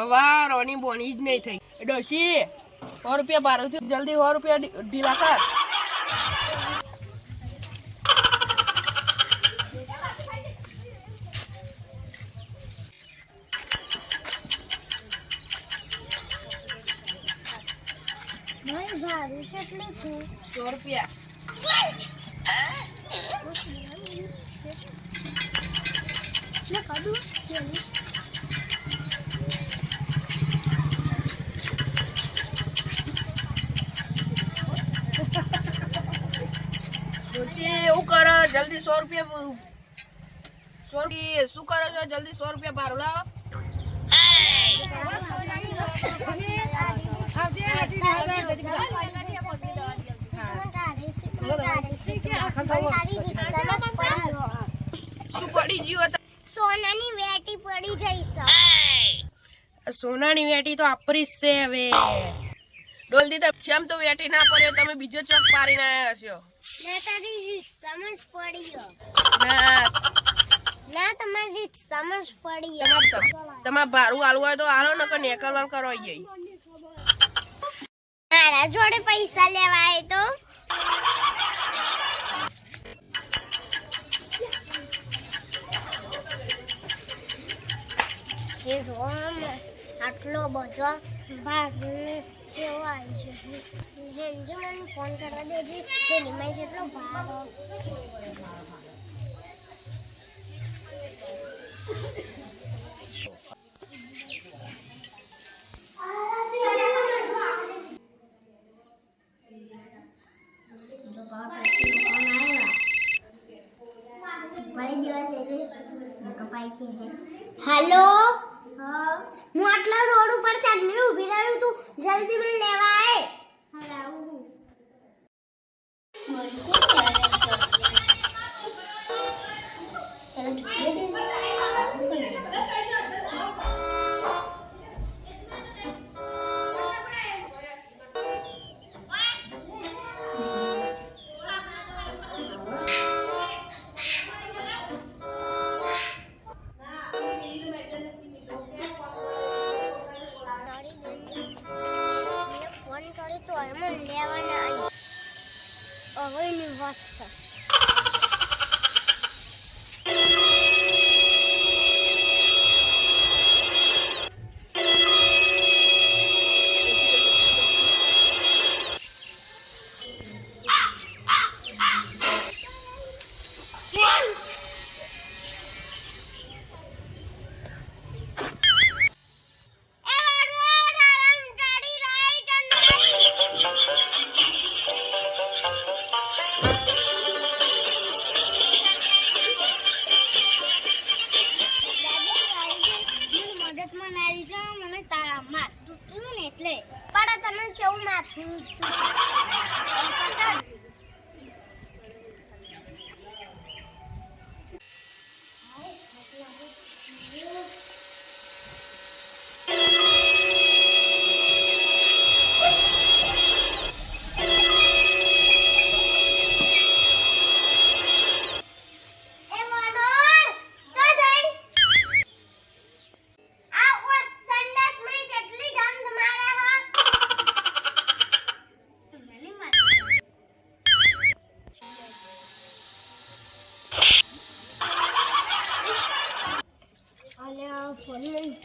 હવા રોની બોની જ નહીં થઈ. ડોશી 100 રૂપિયા ભાડું થયું, જલ્દી 100 રૂપિયા ઢીલા કર. ભાડું કેટલું છે? 100 રૂપિયા. એવું કરો જલ્દી 100 રૂપિયા. 100 રૂપિયા શું કરો છો? જલ્દી 100 રૂપિયા ભાડું લાવો. શું પડી ગયું? સોનાની વેટી પડી જઈશ. સોનાની વેટી તો આપરી જ છે હવે. ડોલ દીધા જેમ તો વેટી ના પડ્યો, તમે બીજો ચોક પાડીને આવ્યા છો. તારી સમજ પડી. ના તમારી સમજ પડી. તમારે ભાડું આલવું હોય તો આલો, નકર નેકરવાનું કરો જઈ. મારા જોડે પૈસા લેવાય તો આટલો બધો ભાગ કેવો આવી છે. મને ફોન કરવા દેજે. પેલીમાં જેટલો ભાગ હેલો, હું આટલા રોડ ઉપર ચાલી ઊભી રહ્યું, તું જલ્દી મને લેવા આય. હવેની વાત છે. મને તારા માથું ને એટલે પણ તમે કેવું માથું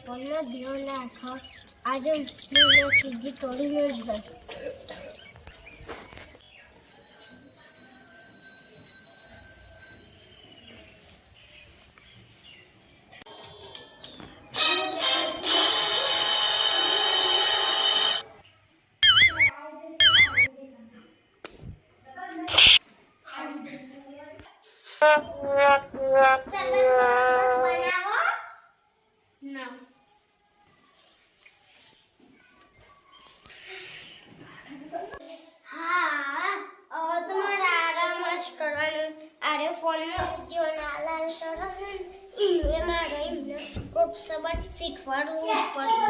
ફોનનો ધ્યાન રાખો. આજે સીધી તોડીને જ ગઈ. सबक શીખવાડવું પડશે.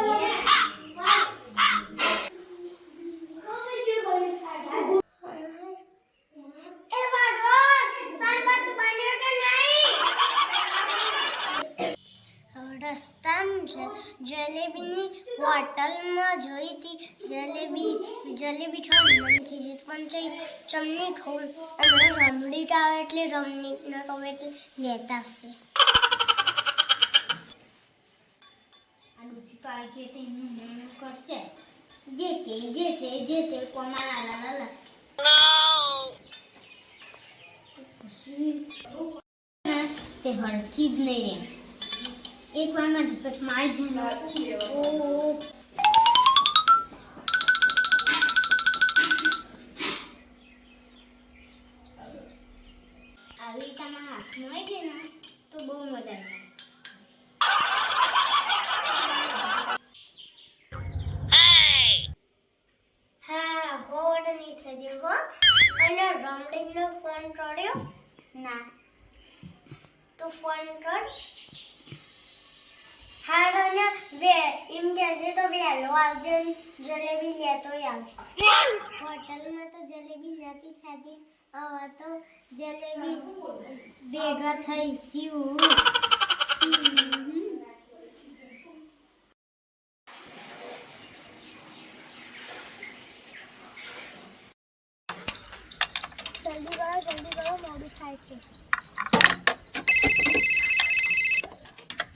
રસ્તામાં જલેબીની હોટલમાં જોઈ હતી જલેબી ખાવાની મન થઈ છે પણ ચમની ખાવું હમણાં રમણીક આવે એટલે રમણીક ન આવે એટલે લેતા આવશે આ ડોસી તો આવી છે તે એમનું કરશે જે તે કોમા લા તે હરખી જ નહીં રે એક વારમાં ઝપટ માર જણા આવી તમારા હાથમાં હોય છે ને તો બહુ મજા આવે હા હોડ નહીં થજે હો અને રમણીનો ફોન કર્યો ના તું ફોન કર હારો ને એમ કહેજે તો વહેલો આવજે જલેબી લેતો આવજો હોટલમાં તો જલેબી નથી ખાધી હવે તો જલેબી ભેગા થઈશું જલ્દી કરો મોડું થાય છે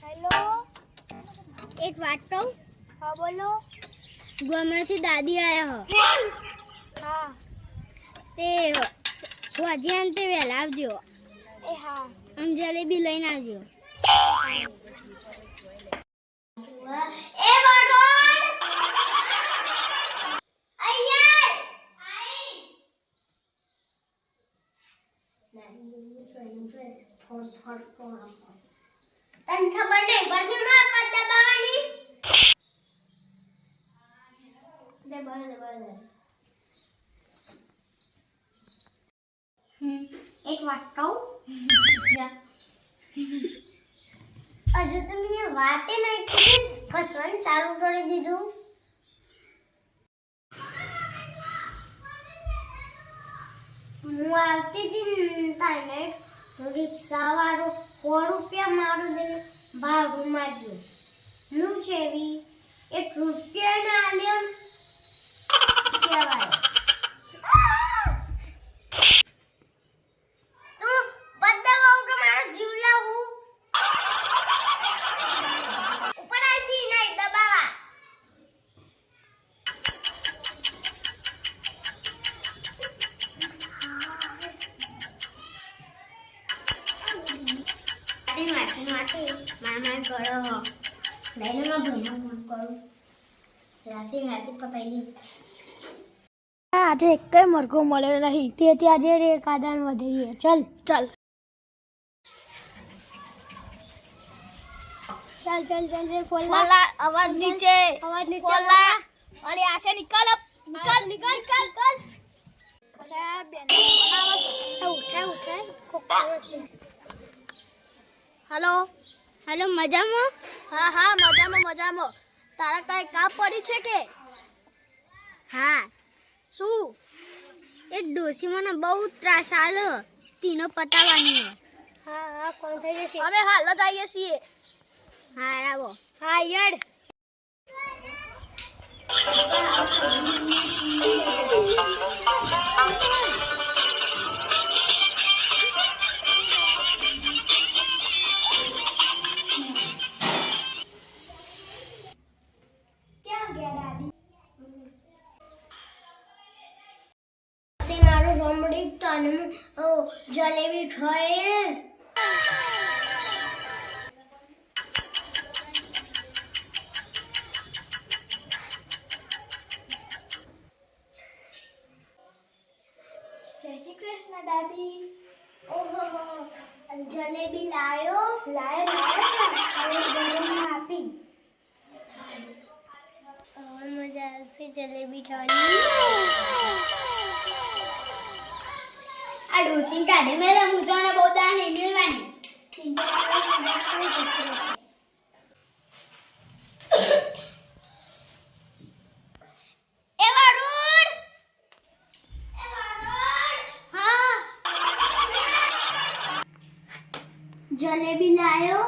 હેલો એક વાત કહું હા બોલો ગામડેથી દાદી આયા હો હા તે વાજિયાન તે વહેલા આવજો એ હા અને જલેબી લઈને આવજો એ વડોડ અહીંયા તને ખબર નહીં પડતી માં પર દબાવવાની એક વાત કહું હજુ તો મેં વાતે નહીં કરી ફસવાનું ચાલુ કરી દીધું હું આવતી હતી તને રિક્ષા વાળો 100 રૂપિયા મારું દે ભાડું માંગ્યું હું જેવી 1 રૂપિયા ના આલ્યો કહેવાય તું બધા બહુ કે મારો જીવ લાવું ઉપર આથી નહીં દબાવા મામા કરો લઈને માં ભાઈને ફોન કરું રાતે પતાવી આજે એક મરઘો મળ્યો નહીં તેથી આજે એકાદાર વધીએ ચાલ રે ફોલા અવાજ નીચે ફોલા અરે આશે નિકાલ હેલો મજામાં હા મજામાં તારા કઈ કાપ પડી છે કે હા શું એ ડોસી મને બહુ ત્રાસ આલો તીનો પતાવવાની હા કોણ થઈ જશે અમે હાલ જ આવીએ છીએ હા આવો હા યડ ક્યાં ગયા દાદી મારું રમડી તને જલેબી ખાય જય શ્રી કૃષ્ણ દાદી ઓહો જલેબી લાયો આપી મજા આવશે જલેબી ખાવાની આ ડોસી કાઢે મેલા મુજાના બોદા ને મેલવાની જલેબી લાયો